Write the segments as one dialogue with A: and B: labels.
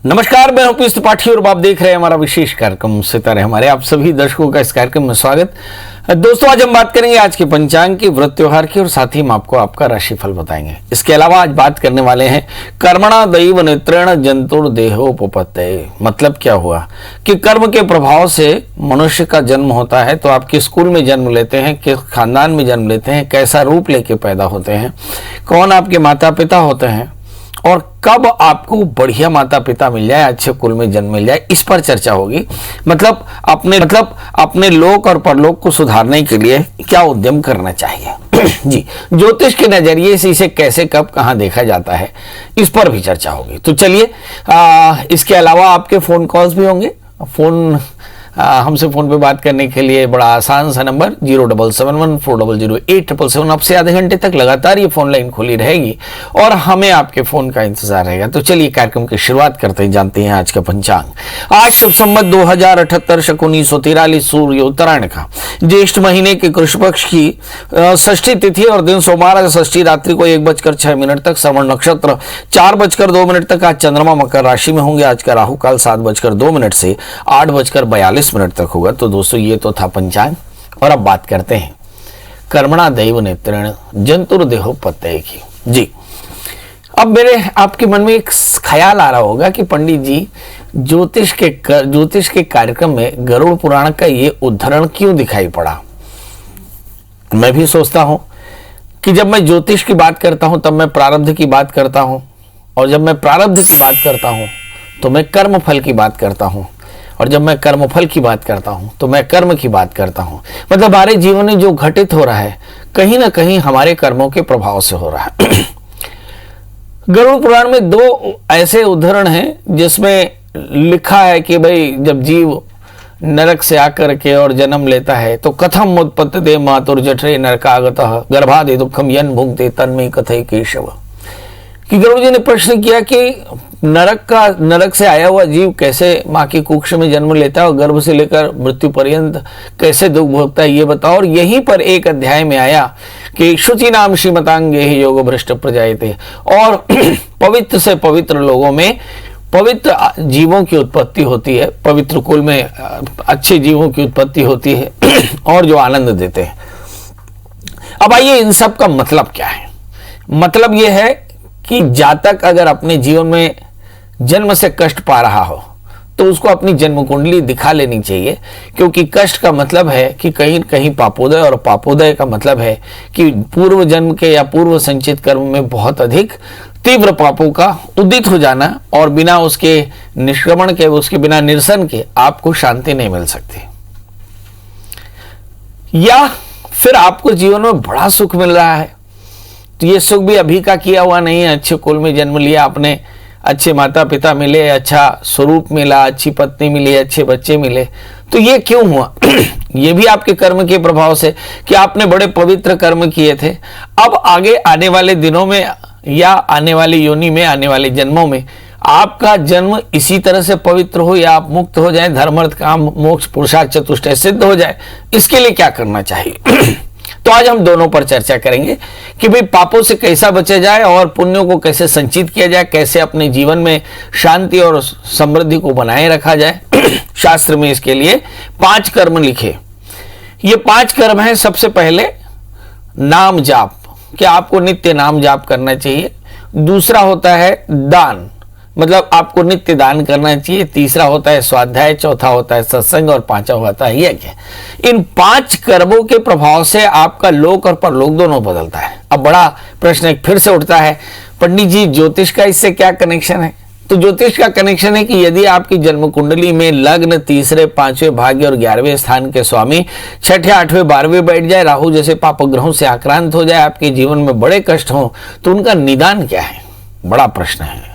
A: नमस्कार, मैं हूं पीयूष त्रिपाठी और आप देख रहे हैं हमारा विशेष कार्यक्रम सितारे हमारे। आप सभी दर्शकों का इस कार्यक्रम में स्वागत। दोस्तों, आज हम बात करेंगे आज के पंचांग की, व्रत त्योहार की और साथ ही हम आपको आपका राशिफल बताएंगे। इसके अलावा आज बात करने वाले हैं कर्मणा दैव नेत्रेण जंतुर देहोपपत्तये। मतलब क्या हुआ कि कर्म के प्रभाव से मनुष्य का जन्म होता है। तो आप किस कुल में जन्म लेते हैं, किस खानदान में जन्म लेते हैं, कैसा रूप लेके पैदा होते हैं, कौन आपके माता पिता होते हैं और कब आपको बढ़िया माता पिता मिल जाए, अच्छे कुल में जन्म मिल जाए, इस पर चर्चा होगी। मतलब अपने लोक और परलोक को सुधारने के लिए क्या उद्यम करना चाहिए जी। ज्योतिष के नजरिए से इसे कैसे कब कहां देखा जाता है, इस पर भी चर्चा होगी। तो चलिए, इसके अलावा आपके फोन कॉल्स भी होंगे। हमसे फोन पे बात करने के लिए बड़ा आसान सा नंबर 0771400877। अब से आधे घंटे तक लगातार ये फोन लाइन खुली रहेगी और हमें आपके फोन का इंतजार रहेगा। तो चलिए कार्यक्रम की शुरुआत करते ही जानते हैं आज का पंचांग। आज शुभ संवत 2078 शक 1943 सूर्य उत्तरायण का ज्येष्ठ महीने के कृष्ण पक्ष की षष्ठी तिथि और दिन सोमवार षष्ठी रात्रि को 1:06 तक, श्रवण नक्षत्र 4:02 तक। आज चंद्रमा मकर राशि में होंगे। आज का राहु काल 7:02 से 8:42 मिनट तक होगा। तो दोस्तों, ये तो था पंचांग और अब बात करते हैं कर्मणा दैव नेत्रेण जंतुर देहोपत्तये की जी। अब मेरे आपके मन में एक ख्याल आ रहा होगा कि पंडित जी, ज्योतिष के कार्यक्रम में गरुड़ पुराण का ये उद्धरण क्यों दिखाई पड़ा। मैं भी सोचता हूं कि जब मैं ज्योतिष की बात करता हूं तब मैं प्रारब्ध की बात करता हूं, और जब मैं प्रारब्ध की बात करता हूं तो मैं कर्म फल की बात करता हूं, और जब मैं कर्म फल की बात करता हूं तो मैं कर्म की बात करता हूं। मतलब हमारे जीवन में जो घटित हो रहा है कहीं ना कहीं हमारे कर्मों के प्रभाव से हो रहा है। गरुड़ पुराण में 2 ऐसे उदाहरण हैं जिसमें लिखा है कि भाई, जब जीव नरक से आकर के और जन्म लेता है तो कथम उत्पत्ते मातुर जठरे नरकागतः गर्भादि दुखम यन भुंक्ते तन्मे कथय केशव। कि गरुड़ जी ने प्रश्न किया कि नरक से आया हुआ जीव कैसे माँ की कुक्ष में जन्म लेता है और गर्भ से लेकर मृत्यु पर्यंत कैसे दुख भोगता है, ये बताओ। और यहीं पर एक अध्याय में आया कि शुचि नाम श्रीमतांगे ही योग भ्रष्ट प्रजायते, और पवित्र से पवित्र लोगों में पवित्र जीवों की उत्पत्ति होती है, पवित्र कुल में अच्छे जीवों की उत्पत्ति होती है और जो आनंद देते हैं। अब आइए, इन सब का मतलब क्या है। मतलब यह है कि जातक अगर अपने जीवन में जन्म से कष्ट पा रहा हो तो उसको अपनी जन्म कुंडली दिखा लेनी चाहिए, क्योंकि कष्ट का मतलब है कि कहीं कहीं पापोदय, और पापोदय का मतलब है कि पूर्व जन्म के या पूर्व संचित कर्म में बहुत अधिक तीव्र पापों का उदित हो जाना, और बिना उसके निष्क्रमण के, उसके बिना निरसन के आपको शांति नहीं मिल सकती। या फिर आपको जीवन में बड़ा सुख मिल रहा है तो ये सुख भी अभी का किया हुआ नहीं है। अच्छे कुल में जन्म लिया आपने, अच्छे माता पिता मिले, अच्छा स्वरूप मिला, अच्छी पत्नी मिली, अच्छे बच्चे मिले, तो ये क्यों हुआ? ये भी आपके कर्म के प्रभाव से कि आपने बड़े पवित्र कर्म किए थे। अब आगे आने वाले दिनों में या आने वाली योनि में, आने वाले जन्मों में आपका जन्म इसी तरह से पवित्र हो या आप मुक्त हो जाए, धर्म अर्थ काम मोक्ष पुरुषार्थ चतुष्टय सिद्ध हो जाए। इसके लिए क्या करना चाहिए? तो आज हम दोनों पर चर्चा करेंगे कि भाई पापों से कैसा बचा जाए और पुण्यों को कैसे संचित किया जाए, कैसे अपने जीवन में शांति और समृद्धि को बनाए रखा जाए। शास्त्र में इसके लिए 5 कर्म लिखे। ये 5 कर्म हैं। सबसे पहले नाम जाप, कि आपको नित्य नाम जाप करना चाहिए। दूसरा होता है दान, मतलब आपको नित्य दान करना चाहिए। तीसरा होता है स्वाध्याय, चौथा होता है सत्संग और 5वां होता है यज्ञ। इन 5 कर्मों के प्रभाव से आपका लोक और परलोक दोनों बदलता है। अब बड़ा प्रश्न एक फिर से उठता है, पंडित जी ज्योतिष का इससे क्या कनेक्शन है? तो ज्योतिष का कनेक्शन है कि यदि आपकी जन्म कुंडली में लग्न 3, 5वें भाग्य और 11वें स्थान के स्वामी 6, 8, 12वें बैठ जाए, राहु जैसे पापग्रहों से आक्रांत हो जाए, आपके जीवन में बड़े कष्ट हो, तो उनका निदान क्या है? बड़ा प्रश्न है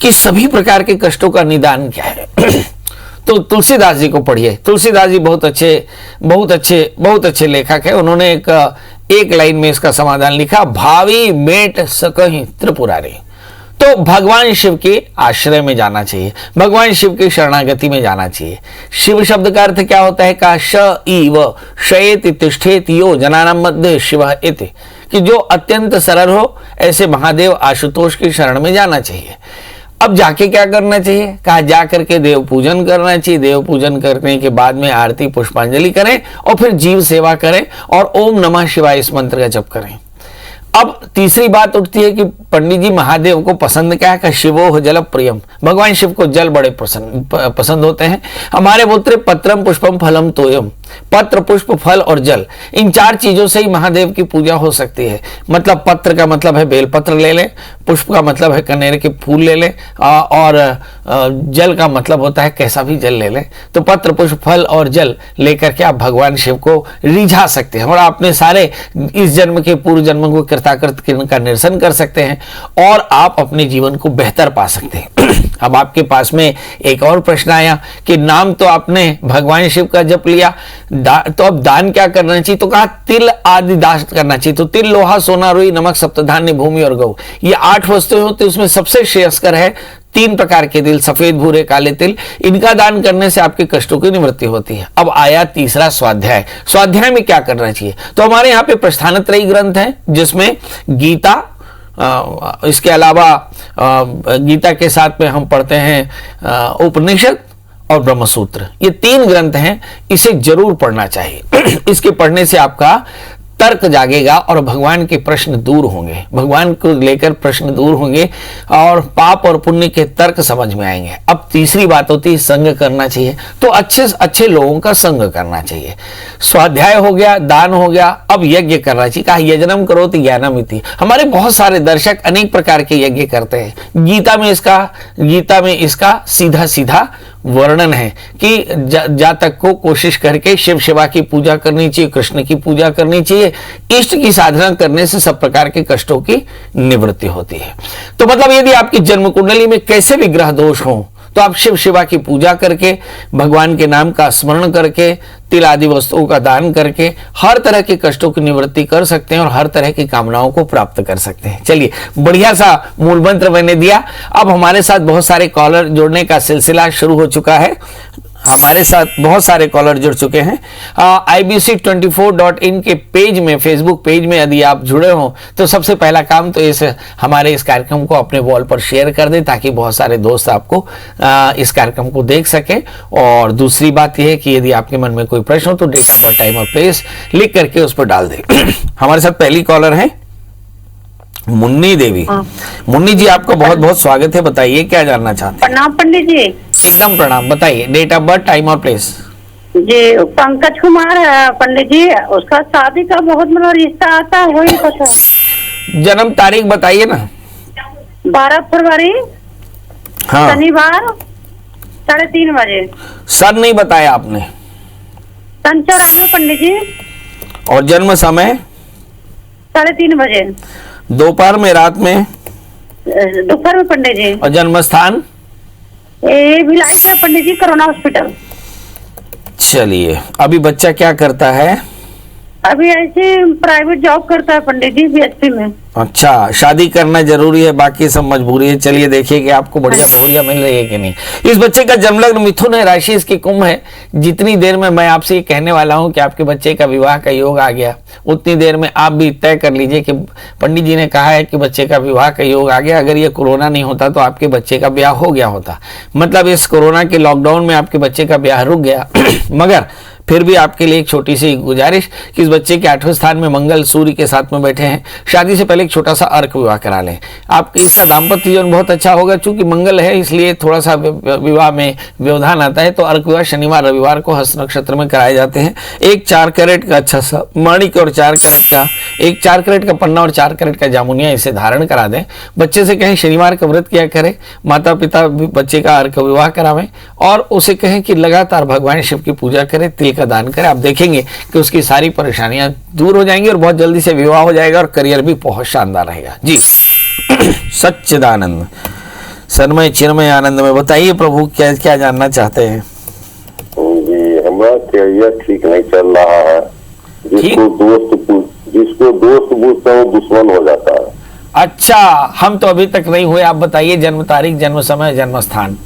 A: कि सभी प्रकार के कष्टों का निदान क्या है। तो तुलसीदास जी को पढ़िए। तुलसीदास जी बहुत अच्छे लेखक है। उन्होंने एक लाइन में इसका समाधान लिखा, भावी मेट सकहि त्रिपुरारी। तो भगवान शिव के आश्रय में जाना चाहिए, भगवान शिव की शरणागति में जाना चाहिए। शिव शब्द का अर्थ क्या होता है? का श इव शयेति तिष्ठेति यो जनानां मध्ये शिवः इति, कि जो अत्यंत सरल हो ऐसे महादेव आशुतोष की शरण में जाना चाहिए। अब जाके क्या करना चाहिए? कहा जा करके देव पूजन करना चाहिए। देव पूजन करने के बाद में आरती पुष्पांजलि करें और फिर जीव सेवा करें और ओम नमः शिवाय इस मंत्र का जप करें। अब तीसरी बात उठती है कि पंडित जी महादेव को पसंद क्या है? शिवो जल प्रियम, भगवान शिव को जल बड़े पसंद होते हैं। हमारे बोलते पत्रम पुष्पम फलम तोयम, पत्र पुष्प फल और जल, इन 4 चीजों से ही महादेव की पूजा हो सकती है। मतलब पत्र का मतलब है बेलपत्र ले लें, पुष्प का मतलब है कनेर के फूल ले लें और जल का मतलब होता है कैसा भी जल ले लें। तो पत्र पुष्प फल और जल लेकर के आप भगवान शिव को रिझा सकते हैं और आपने सारे इस जन्म के पूर्व जन्म को कृताकृत का निरसन कर सकते हैं और आप अपने जीवन को बेहतर पा सकते हैं। अब आपके पास में एक और प्रश्न आया कि नाम तो आपने भगवान शिव का जप लिया, तो अब दान क्या करना चाहिए? तो कहा तिल आदि दान करना चाहिए। तो तिल, लोहा, सोना, रुई, नमक, सप्तधान्य, भूमि और गौ, ये 8 वस्तुएं होती है। उसमें सबसे श्रेयस्कर है 3 प्रकार के तिल, सफेद, भूरे, काले तिल। इनका दान करने से आपके कष्टों की निवृत्ति होती है। अब आया तीसरा स्वाध्याय। स्वाध्याय में क्या करना चाहिए? तो हमारे यहाँ पे प्रस्थानत्रयी ग्रंथ है जिसमें गीता, इसके अलावा गीता के साथ में हम पढ़ते हैं उपनिषद और ब्रह्मसूत्र। ये 3 ग्रंथ हैं, इसे जरूर पढ़ना चाहिए। इसके पढ़ने से आपका तर्क जागेगा और भगवान के प्रश्न दूर होंगे, भगवान को लेकर प्रश्न दूर होंगे और पाप और पुण्य के तर्क समझ में आएंगे। अब तीसरी बात होती है संग करना चाहिए। तो अच्छे अच्छे लोगों का संग करना चाहिए। स्वाध्याय हो गया, दान हो गया, अब यज्ञ करना चाहिए। कहा यजनम करोति ज्ञानमिति। हमारे बहुत सारे दर्शक अनेक प्रकार के यज्ञ करते हैं। गीता में इसका सीधा सीधा वर्णन है कि जातक को कोशिश करके शिव सेवा की पूजा करनी चाहिए, कृष्ण की पूजा करनी चाहिए। इष्ट की साधना करने से सब प्रकार के कष्टों की निवृत्ति होती है। तो मतलब यदि आपकी जन्म कुंडली में कैसे भी ग्रह दोष हो तो आप शिव सेवा की पूजा करके, भगवान के नाम का स्मरण करके, तिल आदि वस्तुओं का दान करके हर तरह के कष्टों की निवृत्ति कर सकते हैं और हर तरह की कामनाओं को प्राप्त कर सकते हैं। चलिए, बढ़िया सा मूल मंत्र मैंने दिया। अब हमारे साथ बहुत सारे कॉलर जुड़ने का सिलसिला शुरू हो चुका है। हमारे साथ बहुत सारे कॉलर जुड़ चुके हैं। IBC24.in के पेज में, फेसबुक पेज में यदि आप जुड़े हो तो सबसे पहला काम तो हमारे इस कार्यक्रम को अपने वॉल पर शेयर कर दें ताकि बहुत सारे दोस्त आपको इस कार्यक्रम को देख सकें। और दूसरी बात यह है कि यदि आपके मन में कोई प्रश्न हो तो डेट ऑफ बर्थ, टाइम और प्लेस लिख करके उस पर डाल दें। हमारे साथ पहली कॉलर है मुन्नी देवी। मुन्नी जी, आपका बहुत बहुत स्वागत है। बताइए क्या जानना चाहते हैं?
B: प्रणाम पंडित जी।
A: एकदम प्रणाम। बताइए डेट ऑफ बर्थ, टाइम और प्लेस।
B: जी, पंकज कुमार है पंडित जी। उसका शादी का बहुत मतलब रिश्ता आता है, वही पता।
A: जन्म तारीख बताइए ना।
B: 12 फरवरी,
A: हाँ,
B: शनिवार, 3:30 बजे।
A: सन नहीं बताया आपने।
B: सन 94 पंडित जी।
A: और जन्म समय?
B: 3:30 बजे
A: दोपहर में, रात में?
B: दोपहर में पंडित जी।
A: और जन्म स्थान?
B: भिलाई का पंडित जी, कोरोना हॉस्पिटल।
A: चलिए, अभी बच्चा क्या करता है?
B: अभी ऐसे प्राइवेट जॉब करता है पंडित जी, BHP में।
A: अच्छा, शादी करना जरूरी है, बाकी सब मजबूरी है। चलिए देखिए कि आपको बढ़िया बहुरिया मिल रही है कि नहीं। इस बच्चे का जन्म लग्न मिथुन है, राशि इसकी कुंभ है। जितनी देर में मैं आपसे ये कहने वाला हूं कि आपके बच्चे का विवाह का योग आ गया, उतनी देर में आप भी तय कर लीजिए कि पंडित जी ने कहा है कि बच्चे का विवाह का योग आ गया। अगर ये कोरोना नहीं होता तो आपके बच्चे का ब्याह हो गया होता। मतलब इस कोरोना के लॉकडाउन में आपके बच्चे का ब्याह रुक गया। मगर फिर भी आपके लिए एक छोटी सी गुजारिश कि इस बच्चे के 8वें स्थान में मंगल सूर्य के साथ में बैठे हैं। शादी से पहले एक छोटा सा अर्क विवाह करा लें। आपके इसका दाम्पत्य जीवन बहुत अच्छा होगा। चूंकि मंगल है इसलिए थोड़ा सा विवाह में व्यवधान आता है। तो अर्क विवाह शनिवार रविवार को हस्त नक्षत्र में कराए जाते हैं। एक 4 कैरेट का अच्छा सा माणिक और 4 कैरेट का, एक 4 कैरेट का पन्ना और 4 कैरेट का जामुनिया इसे धारण करा दें। बच्चे से कहें शनिवार का व्रत किया करे, माता पिता भी बच्चे का अर्क विवाह करावें और उसे कहें कि लगातार भगवान शिव की पूजा करें, तिल का दान करें। आप देखेंगे कि उसकी सारी परेशानियां दूर हो जाएंगी और बहुत जल्दी से विवाह हो जाएगा और करियर भी बहुत शानदार रहेगा। जी सच्चिदानंद सन्मय चिन्मय आनंद में बताइए प्रभु क्या क्या जानना चाहते हैं?
C: जी, हमारा करियर ठीक नहीं चल रहा है। जिसको दोस्त पूछता है वो दुश्मन हो जाता है।
A: अच्छा, हम तो अभी तक नहीं हुए। आप बताइए जन्म तारीख, जन्म समय, जन्म स्थान।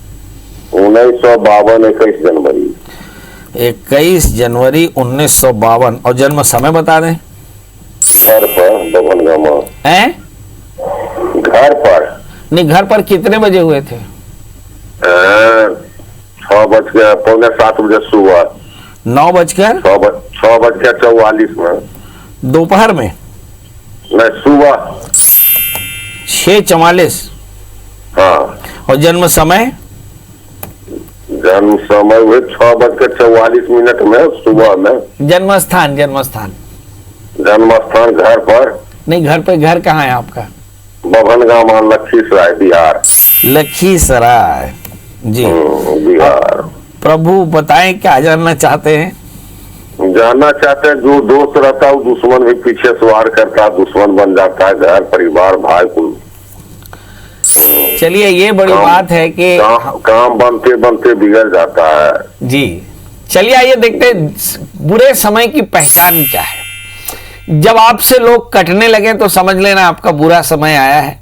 C: 1952 21 जनवरी।
A: 21 जनवरी 1952। और जन्म समय बता दें।
C: घर पर दरभंगा में।
A: हैं?
C: घर पर
A: नहीं, घर पर कितने बजे हुए थे?
C: 6:07 सुबह।
A: 9:44
C: में।
A: दोपहर में?
C: नहीं, सुबह
A: 6:44।
C: हाँ।
A: और जन्म समय?
C: जन्म समय हुए 6:44 में सुबह में।
A: जन्म स्थान? जन्म स्थान
C: घर पर
A: नहीं, घर पे, घर कहाँ है आपका?
C: बभन गांव, लखीसराय, बिहार।
A: लखीसराय जी।
C: बिहार।
A: प्रभु बताएं क्या जानना चाहते हैं?
C: जानना चाहते हैं, जो दोस्त रहता है वो दुश्मन भी पीछे से वार करता है, दुश्मन बन जाता है, घर परिवार भाई कुल।
A: चलिए, ये बड़ी बात है कि
C: काम बनते बनते बिगड़ जाता है
A: जी। चलिए आइए देखते हैं बुरे समय की पहचान क्या है। जब आपसे लोग कटने लगे तो समझ लेना आपका बुरा समय आया है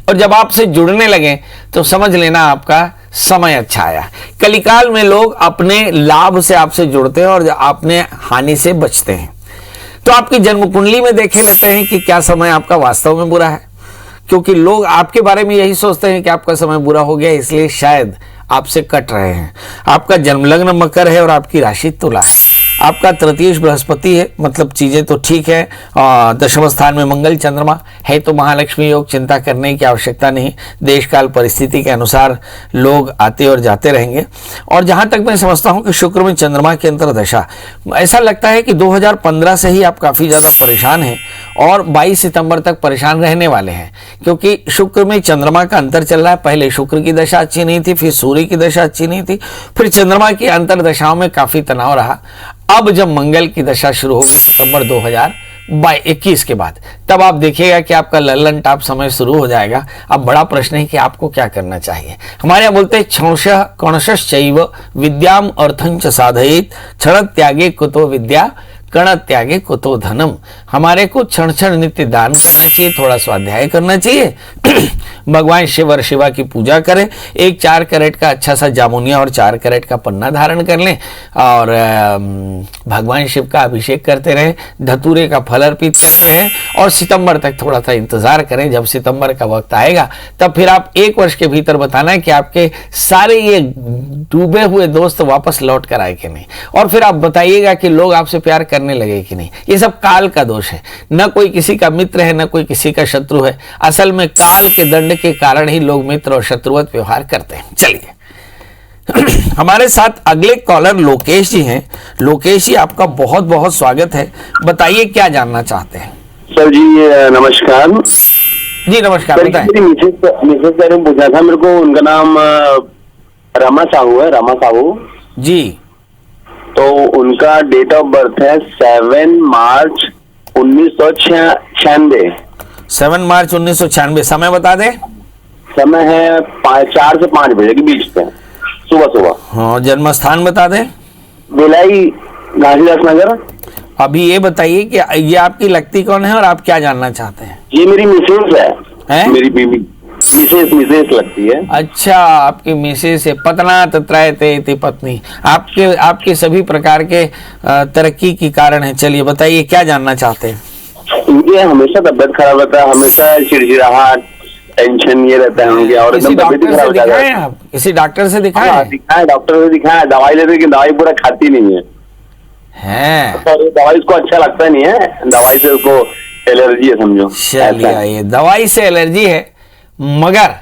A: और जब आपसे जुड़ने लगे तो समझ लेना आपका समय अच्छा आया। कलिकाल में लोग अपने लाभ से आपसे जुड़ते हैं और अपने हानि से बचते हैं। तो आपकी जन्म कुंडली में देखे लेते हैं कि क्या समय आपका वास्तव में बुरा है, क्योंकि लोग आपके बारे में यही सोचते हैं कि आपका समय बुरा हो गया, इसलिए शायद आपसे कट रहे हैं। आपका जन्म लग्न मकर है और आपकी राशि तुला है। आपका तृतीयेश बृहस्पति है, मतलब चीजें तो ठीक है। दशम स्थान में मंगल चंद्रमा है, तो महालक्ष्मी योग, चिंता करने की आवश्यकता नहीं। देश काल परिस्थिति के अनुसार लोग आते और जाते रहेंगे। और जहां तक मैं समझता हूं कि शुक्र में चंद्रमा की अंतर्दशा, ऐसा लगता है कि 2015 से ही आप काफी ज्यादा परेशान हैं और 22 सितंबर तक परेशान रहने वाले हैं, क्योंकि शुक्र में चंद्रमा का अंतर चल रहा है। पहले शुक्र की दशा अच्छी नहीं थी, फिर सूर्य की दशा अच्छी नहीं थी, फिर चंद्रमा की अंतर्दशाओं में काफी तनाव रहा। अब जब मंगल की दशा शुरू होगी सितंबर 2021 के बाद, तब आप देखिएगा कि आपका लल्लन टाप समय शुरू हो जाएगा। अब बड़ा प्रश्न है कि आपको क्या करना चाहिए। हमारे यहाँ बोलते हैं क्षणशः कणशश्चैव विद्याम अर्थंच साधयेत, क्षण त्यागे कुतो विद्या, कण त्यागे कुतो धनम। हमारे को क्षण क्षण नित्य दान करना चाहिए, थोड़ा स्वाध्याय करना चाहिए, भगवान शिव और शिवा की पूजा करें, एक 4 कैरेट का अच्छा सा जामुनिया और 4 कैरेट का पन्ना धारण कर लें और भगवान शिव का अभिषेक करते रहें, धतूरे का फल अर्पित करते रहें और सितंबर तक थोड़ा सा इंतजार करें। जब सितंबर का वक्त आएगा तब फिर आप 1 वर्ष के भीतर बताना है कि आपके सारे ये डूबे हुए दोस्त वापस लौट कर आए कि नहीं, और फिर आप बताइएगा कि लोग आपसे प्यार करने लगे कि नहीं। ये सब काल का दोष है, न कोई किसी का मित्र है, न कोई किसी का शत्रु है। असल में काल के दंड के कारण ही लोग मित्र और शत्रुवत व्यवहार करते हैं। चलिए हमारे साथ अगले कॉलर लोकेश जी हैं। लोकेश जी, आपका बहुत बहुत स्वागत है। बताइए क्या जानना चाहते हैं।
D: सर जी नमस्कार।
A: जी नमस्कार, बताएं।
D: मेरी मिसेज का पूछना था मेरे को, उनका नाम रमा साहू है, रमा साहू
A: जी।
D: तो उनका डेट ऑफ बर्थ है 7 मार्च 1996।
A: 7 मार्च 1996। समय बता दें।
D: समय है 4 से 5 बजे के बीच में, सुबह।
A: हाँ, जन्म स्थान बता दें।
D: भिलाई, घासीदास नगर।
A: अभी ये बताइए कि ये आपकी लगती कौन है और आप क्या जानना चाहते हैं।
D: ये मेरी मिसेज है, मेरी बीवी मिसेज लगती है।
A: अच्छा, आपकी मिसेज से पतना तत्रायते इति पत्नी। आपके सभी प्रकार के तरक्की की कारण है। चलिए बताइए क्या जानना चाहते हैं।
D: इनके हमेशा तबियत खराब रहता है, हमेशा चिड़चिड़ाहट, टेंशन ये रहता है उनके, और एकदम तबियत खराब हो जाता है।
A: आप किसी डॉक्टर से दिखाए?
D: दिखाए, डॉक्टर से दिखाया, दवाई लेते कि दवाई पूरा खाती नहीं है। तो दवाई उसको अच्छा लगता नहीं है, दवाई से उसको एलर्जी है समझो।
A: चलिए, ये दवाई से एलर्जी है मगर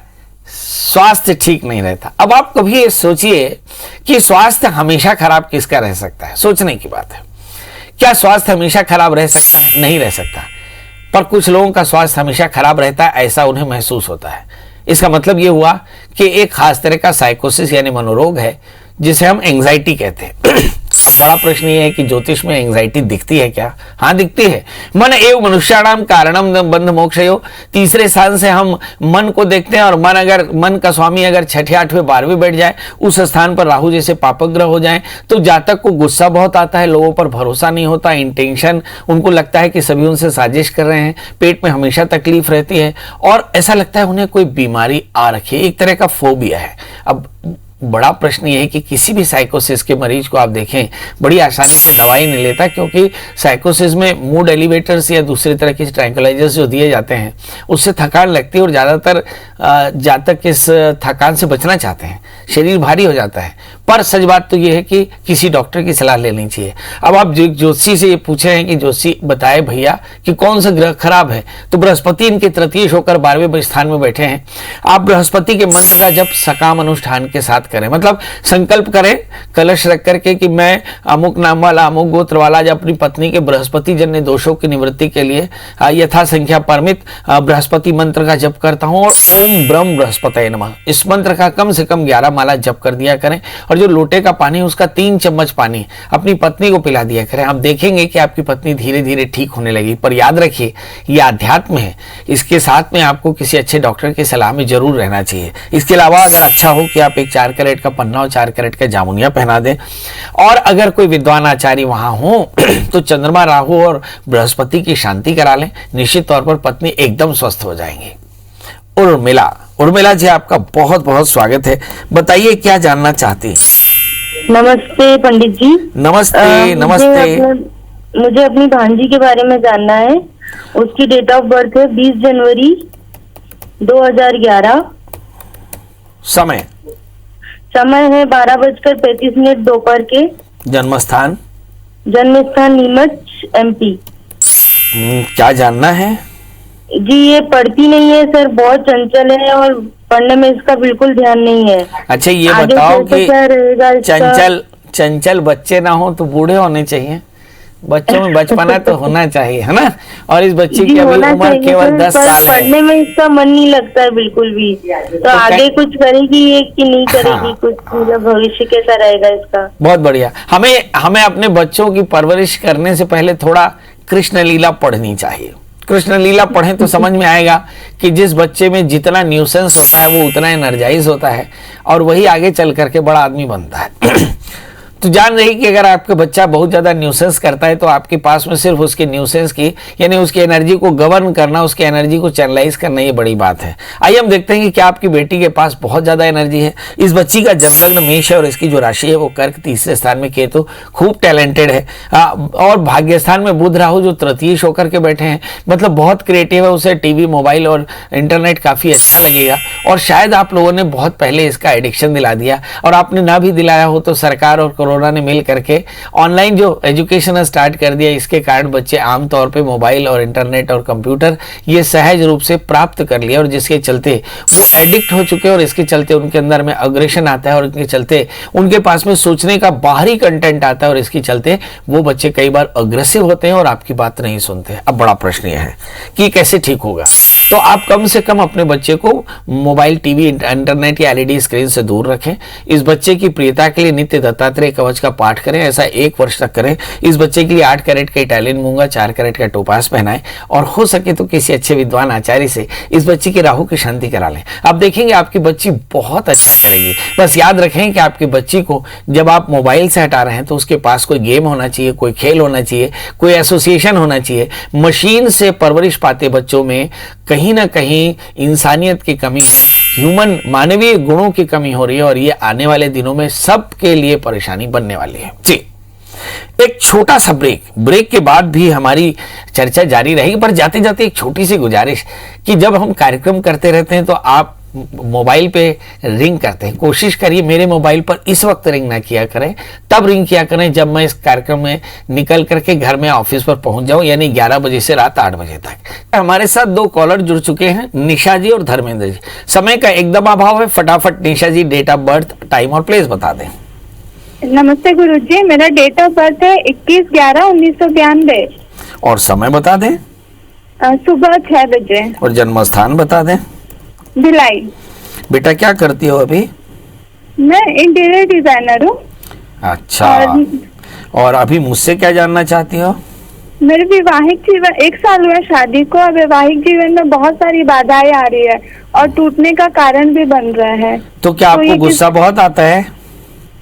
A: स्वास्थ्य ठीक नहीं रहता। अब आप कभी ये सोचिए कि स्वास्थ्य हमेशा खराब किसका रह सकता है। सोचने की बात है। क्या स्वास्थ्य हमेशा खराब रह सकता है? नहीं रह सकता। पर कुछ लोगों का स्वास्थ्य हमेशा खराब रहता है, ऐसा उन्हें महसूस होता है। इसका मतलब ये हुआ कि एक खास तरह का साइकोसिस यानी मनोरोग है, जिसे हम एंजाइटी कहते हैं। बड़ा प्रश्न ये है कि ज्योतिष में एंजाइटी दिखती है क्या? हाँ, दिखती है। मन एवं मनुष्याणाम कारणम बंध मोक्षयो। तीसरे स्थान से हम मन को देखते हैं, और मन का स्वामी अगर 6ठे 8वें 12वें बैठ जाए, उस स्थान पर राहु जैसे पापग्रह हो जाए, तो जातक को गुस्सा बहुत आता है, लोगों पर भरोसा नहीं होता, इंटेंशन, उनको लगता है कि सभी उनसे साजिश कर रहे हैं, पेट में हमेशा तकलीफ रहती है और ऐसा लगता है उन्हें कोई बीमारी आ रखी है, एक तरह का फोबिया है। अब बड़ा प्रश्न ये है कि किसी भी साइकोसिस के मरीज को आप देखें बड़ी आसानी से दवाई नहीं लेता, क्योंकि साइकोसिस में मूड एलिवेटर्स या दूसरे तरह के ट्रैंकुलाइजर्स जो दिए जाते हैं उससे थकान लगती है, और ज़्यादातर जातक इस थकान से बचना चाहते हैं, शरीर भारी हो जाता है। पर सच बात तो ये है कि किसी डॉक्टर की सलाह लेनी चाहिए। अब आप ज्योतिषी से ये पूछे हैं कि ज्योतिषी बताए भैया कि कौन सा ग्रह खराब है, तो बृहस्पति इनके तृतीय होकर 12वें स्थान में बैठे हैं। आप बृहस्पति के मंत्र का जब सकाम अनुष्ठान के साथ करें, मतलब संकल्प करें कलश रख करके कि मैं अमुक नाम वाला अमुक गोत्र वाला जब अपनी पत्नी के बृहस्पति जन्य दोषों की निवृत्ति के लिए यथा संख्या परमित बृहस्पति मंत्र का जप करता हूं, और ओम ब्रह्म बृहस्पतये नमः इस मंत्र का कम से कम 11 माला जप कर दिया करें, और जो लोटे का पानी उसका 3 चम्मच पानी अपनी पत्नी को पिला दिया करें। आप देखेंगे कि आपकी पत्नी धीरे धीरे ठीक होने लगी। पर याद रखिए ये अध्यात्म है, इसके साथ में आपको किसी अच्छे डॉक्टर की सलाह में जरूर रहना चाहिए। इसके अलावा अगर अच्छा हो कि आप एक 4 कैरेट का पन्ना और 4 कैरेट का जामुनिया पहना दें, और अगर कोई विद्वान आचार्य वहां हो तो चंद्रमा राहु और बृहस्पति की शांति करा लें, निश्चित तौर पर पत्नी एकदम स्वस्थ हो जाएंगी। उर्मिला जी आपका बहुत बहुत स्वागत है, बताइए क्या जानना चाहती हैं?
E: नमस्ते पंडित जी।
A: नमस्ते। नमस्ते।
E: मुझे अपनी भांजी के बारे में जानना है। उसकी डेट ऑफ बर्थ है 20 जनवरी 2011।
A: समय
E: है 12:35 दोपहर के।
A: जन्म स्थान
E: नीमच MP।
A: क्या जानना है
E: जी? ये पढ़ती नहीं है सर, बहुत चंचल है और पढ़ने में इसका बिल्कुल ध्यान नहीं है।
A: अच्छा ये बताओ कि चंचल बच्चे ना हो तो बूढ़े होने चाहिए, बच्चों में बचपना तो होना चाहिए, है ना? और इस बच्ची की अभी उम्र केवल 10 साल है।
E: पढ़ने में इसका मन नहीं लगता है बिल्कुल भी। तो आगे कुछ करेगी ये कि नहीं करेगी? हाँ। कुछ मतलब भविष्य कैसा रहेगा इसका?
A: बहुत बढ़िया। हमें अपने बच्चों की परवरिश करने से पहले थोड़ा कृष्ण लीला पढ़नी चाहिए। कृष्ण लीला पढ़ें तो समझ में आएगा कि जिस बच्चे में जितना न्यूसेंस होता है वो उतना एनर्जाइज होता है, और वही आगे चल करके बड़ा आदमी बनता है। तो जान रही कि अगर आपका बच्चा बहुत ज्यादा न्यूसेंस करता है तो आपके पास में सिर्फ उसके न्यूसेंस की यानी उसकी एनर्जी को गवर्न करना, उसकी एनर्जी को चैनलाइज करना, ये बड़ी बात है। आइए हम देखते हैं कि क्या आपकी बेटी के पास बहुत ज्यादा एनर्जी है। इस बच्ची का जन्मलग्न मेष है और इसकी जो राशि है वो कर्क, तीसरे स्थान में केतु, खूब टैलेंटेड है, और भाग्य स्थान में बुध राहु जो तृतीय होकर के बैठे हैं, मतलब बहुत क्रिएटिव है। उसे टीवी, मोबाइल और इंटरनेट काफी अच्छा लगेगा, और शायद आप लोगों ने बहुत पहले इसका एडिक्शन दिला दिया, और आपने ना भी दिलाया हो तो सरकार और कोरोना ने मिल करके ऑनलाइन जो एजुकेशन स्टार्ट कर दिया। इसके कारण बच्चे आमतौर पे मोबाइल और इंटरनेट और कंप्यूटर ये सहज रूप से प्राप्त कर लिया, और जिसके चलते वो एडिक्ट हो चुके हैं, और इसके चलते उनके अंदर में अग्रेशन आता है, और इनके चलते उनके पास में सोचने का बाहरी कंटेंट आता है, और इसके चलते वो बच्चे कई बार अग्रेसिव होते हैं और आपकी बात नहीं सुनते। अब बड़ा प्रश्न यह है कि कैसे ठीक होगा। तो आप कम से कम अपने बच्चे को मोबाइल, टीवी, इंटरनेट या LED स्क्रीन से दूर रखें। इस बच्चे की प्रियता के लिए नित्य दत्तात्रेय कवच का पाठ करें, ऐसा 1 वर्ष तक करें। इस बच्चे के लिए 8 कैरेट का इटालियन मूंगा, 4 कैरेट का टोपास पहनाएं, और हो सके तो किसी अच्छे विद्वान आचार्य से इस बच्ची की राहु की शांति करा लें। आप देखेंगे आपकी बच्ची बहुत अच्छा करेगी। बस याद रखें कि आपकी बच्ची को जब आप मोबाइल से हटा रहे हैं तो उसके पास कोई गेम होना चाहिए, कोई खेल होना चाहिए, कोई एसोसिएशन होना चाहिए। मशीन से परवरिश पाते बच्चों में कहीं ना कहीं इंसानियत की कमी है, ह्यूमन मानवीय गुणों की कमी हो रही है, और ये आने वाले दिनों में सबके लिए परेशानी बनने वाली है। जी, एक छोटा सा ब्रेक के बाद भी हमारी चर्चा जारी रहेगी, पर जाते जाते एक छोटी सी गुजारिश कि जब हम कार्यक्रम करते रहते हैं तो आप मोबाइल पे रिंग करते हैं, कोशिश करिए मेरे मोबाइल पर इस वक्त रिंग ना किया करें, तब रिंग किया करें जब मैं इस कार्यक्रम में निकल करके घर में ऑफिस पर पहुंच जाऊं, यानी 11 बजे से रात 8 बजे तक। हमारे साथ 2 कॉलर जुड़ चुके हैं, निशा जी और धर्मेंद्र जी। समय का एकदम अभाव है, फटाफट निशा जी डेट ऑफ बर्थ, टाइम और प्लेस बता दें।
F: नमस्ते गुरुजी, मेरा डेट ऑफ बर्थ है 21/11/1992।
A: और समय बता दें।
F: सुबह 6 बजे।
A: और जन्म स्थान बता दें।
F: भिलाई।
A: बेटा क्या करती हो अभी?
F: मैं इंटीरियर डिजाइनर हूँ।
A: अच्छा, और अभी मुझसे क्या जानना चाहती हो?
F: मेरे वैवाहिक जीवन 1 साल हुआ शादी को, और वैवाहिक जीवन में बहुत सारी बाधाएं आ रही है और टूटने का कारण भी बन रहा है।
A: तो क्या आपको गुस्सा बहुत आता है?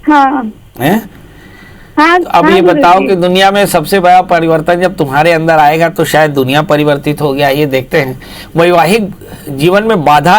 F: हाँ
A: है?
F: हाँ।
A: तो अब ये बताओ कि दुनिया में सबसे बड़ा परिवर्तन जब तुम्हारे अंदर आएगा तो शायद दुनिया परिवर्तित हो गया। ये देखते हैं वैवाहिक जीवन में बाधा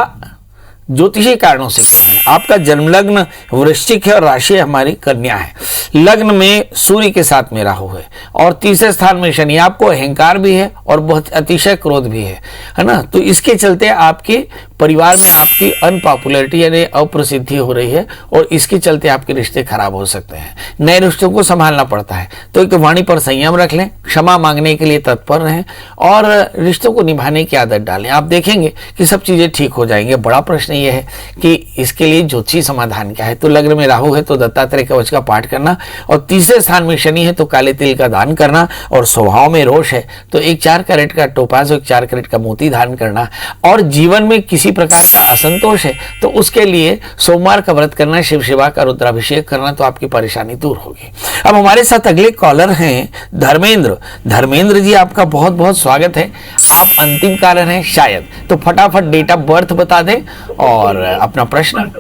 A: ज्योतिषी कारणों से क्यों है। आपका जन्म लग्न वृश्चिक है और राशि हमारी कन्या है। लग्न में सूर्य के साथ में राहु है और तीसरे स्थान में शनि। आपको अहंकार भी है और बहुत अतिशय क्रोध भी है ना। तो इसके चलते आपके परिवार में आपकी अनपॉपुलरिटी यानी अप्रसिद्धि हो रही है और इसके चलते आपके रिश्ते खराब हो सकते हैं। नए रिश्तों को संभालना पड़ता है, तो एक वाणी पर संयम रख लें, क्षमा मांगने के लिए तत्पर रहें और रिश्तों को निभाने की आदत डालें। आप देखेंगे कि सब चीजें ठीक हो जाएंगे। बड़ा प्रश्न यह है कि इसके लिए ज्योतिषी समाधान क्या है। तो लग्न में राहु है तो दत्तात्रेय कवच का पाठ करना, और तीसरे स्थान में शनि है तो काले तिल का दान करना, और स्वभाव में रोष है तो एक 4 कैरेट का टोपाज और 4 कैरेट का मोती दान करना, और जीवन में किसी प्रकार का असंतोष है तो उसके लिए सोमवार का व्रत करना, शिव सेवा का रुद्राभिषेक करना, तो आपकी परेशानी दूर होगी। अब हमारे साथ अगले कॉलर हैं धर्मेंद्र। धर्मेंद्र जी, आपका बहुत बहुत स्वागत है। आप अंतिम कॉलर हैं शायद, तो फटाफट डेट ऑफ बर्थ बता दें और अपना प्रश्न।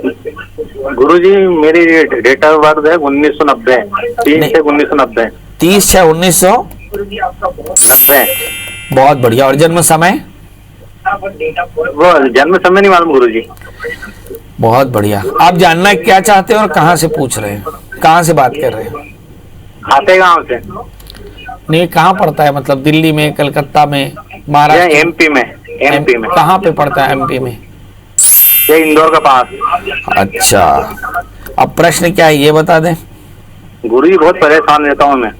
G: गुरुजी, मेरी डेट ऑफ बर्थ है 1990, 3/6/1990।
A: 30/6/1990। बहुत बढ़िया। और जन्म समय?
G: वो जन्म समय नहीं मालूम गुरुजी।
A: बहुत बढ़िया। आप जानना क्या चाहते हैं और कहाँ से पूछ रहे हैं, कहाँ से बात कर रहे हैं?
G: खाते गांव से।
A: नहीं, कहाँ पड़ता है, मतलब दिल्ली में, कलकत्ता में, महाराष्ट्र?
G: एमपी में। एमपी में
A: कहाँ पे पड़ता है एमपी में?
G: ये इंदौर का पास।
A: अच्छा, अब प्रश्न क्या है ये बता दें।
G: गुरुजी, बहुत परेशान रहता हूँ मैं।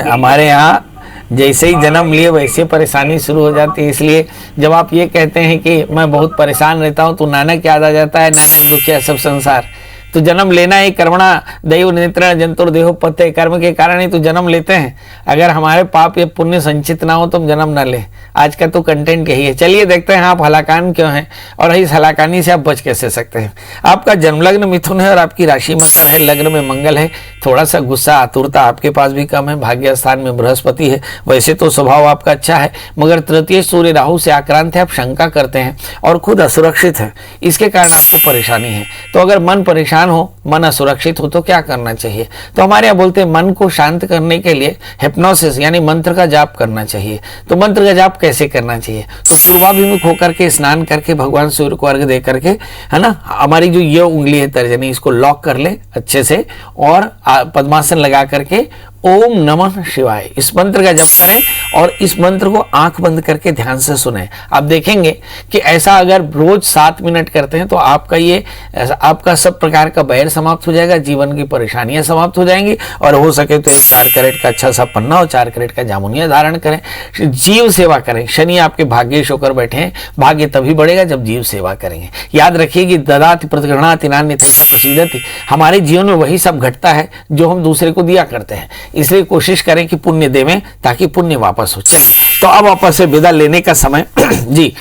A: हमारे यहाँ जैसे ही जन्म लिए वैसे परेशानी शुरू हो जाती है, इसलिए जब आप ये कहते हैं कि मैं बहुत परेशान रहता हूँ तो नानक याद आ जाता है। नानक दुखिया सब संसार। तो जन्म लेना ही कर्मणा दैव नियंत्रण जंतुर देहो पत्ते, कर्म के कारण ही तो जन्म लेते हैं। अगर हमारे पाप या पुण्य संचित ना हो तो हम जन्म ना ले। आज का तो कंटेंट यही है। चलिए देखते हैं आप हलाकान क्यों हैं और इस हलाकानी से आप बच कैसे सकते हैं। आपका जन्म लग्न मिथुन है और आपकी राशि मकर है। लग्न में मंगल है। थोड़ा सा गुस्सा आतुरता आपके पास भी कम है। भाग्य स्थान में बृहस्पति है। वैसे तो स्वभाव आपका अच्छा है, मगर तृतीय सूर्य राहु से आक्रांत है। आप शंका करते हैं और खुद असुरक्षित है, इसके कारण आपको परेशानी है। तो अगर मन परेशान हो, मन असुरक्षित हो तो क्या करना चाहिए? तो हमारे यहाँ बोलते हैं मन को शांत करने के लिए हिप्नोसिस यानी मंत्र का जाप करना चाहिए। तो मंत्र का जाप कैसे करना चाहिए? तो पूर्वाभिमुख होकर के स्नान करके भगवान सूर्य को अर्घ दे करके, है ना, हमारी जो ये उंगली है तर्जनी, इसको लॉक कर ले अच्छे से और पद्मासन लगा करके ओम नमः शिवाय इस मंत्र का जप करें और इस मंत्र को आंख बंद करके ध्यान से सुने। आप देखेंगे कि ऐसा अगर रोज 7 मिनट करते हैं तो आपका सब प्रकार का बैर समाप्त हो जाएगा, जीवन की परेशानियां समाप्त हो जाएंगी। और हो सके तो एक 4 कैरेट का अच्छा सा पन्ना और 4 कैरेट का जामुनिया धारण करें। जीव सेवा करें। शनि आपके भाग्येश होकर बैठे हैं। भाग्य तभी बढ़ेगा जब जीव सेवा करेंगे। याद रखिए कि ददाति प्रतिगृह्णाति नान्यथैषा प्रसीदति। हमारे जीवन में वही सब घटता है जो हम दूसरे को दिया करते हैं, इसलिए कोशिश करें कि पुण्य देवें ताकि पुण्य वापस हो। चलिए, तो अब वापस से विदा लेने का समय जी।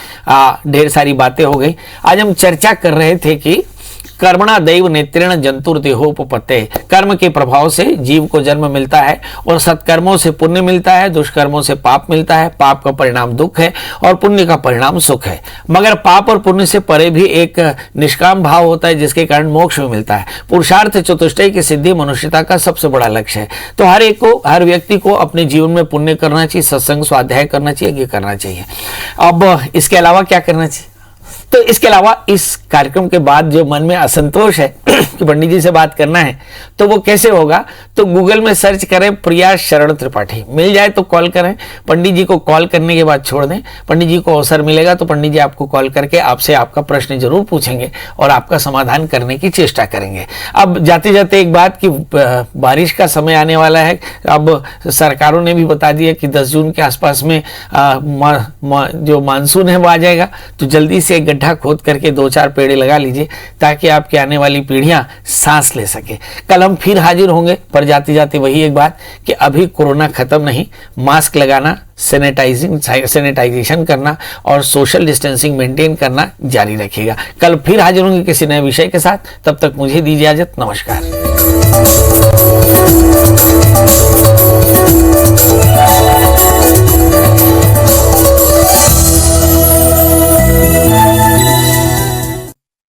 A: ढेर सारी बातें हो गई। आज हम चर्चा कर रहे थे कि कर्मणा दैव नेत्रेण जंतुर देहोपपत्ते। कर्म के प्रभाव से जीव को जन्म मिलता है और सत्कर्मों से पुण्य मिलता है, दुष्कर्मों से पाप मिलता है। पाप का परिणाम दुख है और पुण्य का परिणाम सुख है। मगर पाप और पुण्य से परे भी एक निष्काम भाव होता है जिसके कारण मोक्ष में मिलता है। पुरुषार्थ चतुष्टय की सिद्धि मनुष्यता का सबसे बड़ा लक्ष्य है। तो हर व्यक्ति को अपने जीवन में पुण्य करना चाहिए, सत्संग स्वाध्याय करना चाहिए, ये करना चाहिए। अब इसके अलावा क्या करना चाहिए? तो इसके अलावा इस कार्यक्रम के बाद जो मन में असंतोष है कि पंडित जी से बात करना है, तो वो कैसे होगा? तो गूगल में सर्च करें प्रिया शरण त्रिपाठी, मिल जाए तो कॉल करें। पंडित जी को कॉल करने के बाद छोड़ दें। पंडित जी को अवसर मिलेगा तो पंडित जी आपको कॉल करके आपसे आपका प्रश्न जरूर पूछेंगे और आपका समाधान करने की चेष्टा करेंगे। अब जाते जाते एक बात कि बारिश का समय आने वाला है। अब सरकारों ने भी बता दिया कि 10 जून के आसपास में जो मानसून है वो आ जाएगा। तो जल्दी से गड्ढा खोद करके 2-4 पेड़ लगा लीजिए ताकि आपकी आने वाली पीढ़ियां सांस ले सके। कल हम फिर हाजिर होंगे, पर जाते जाते वही एक बात कि अभी कोरोना खत्म नहीं। मास्क लगाना, सैनिटाइजेशन करना और सोशल डिस्टेंसिंग मेंटेन करना जारी रखिएगा। कल फिर हाजिर होंगे किसी नए विषय के साथ। तब तक मुझे दीजिए इजाजत। नमस्कार।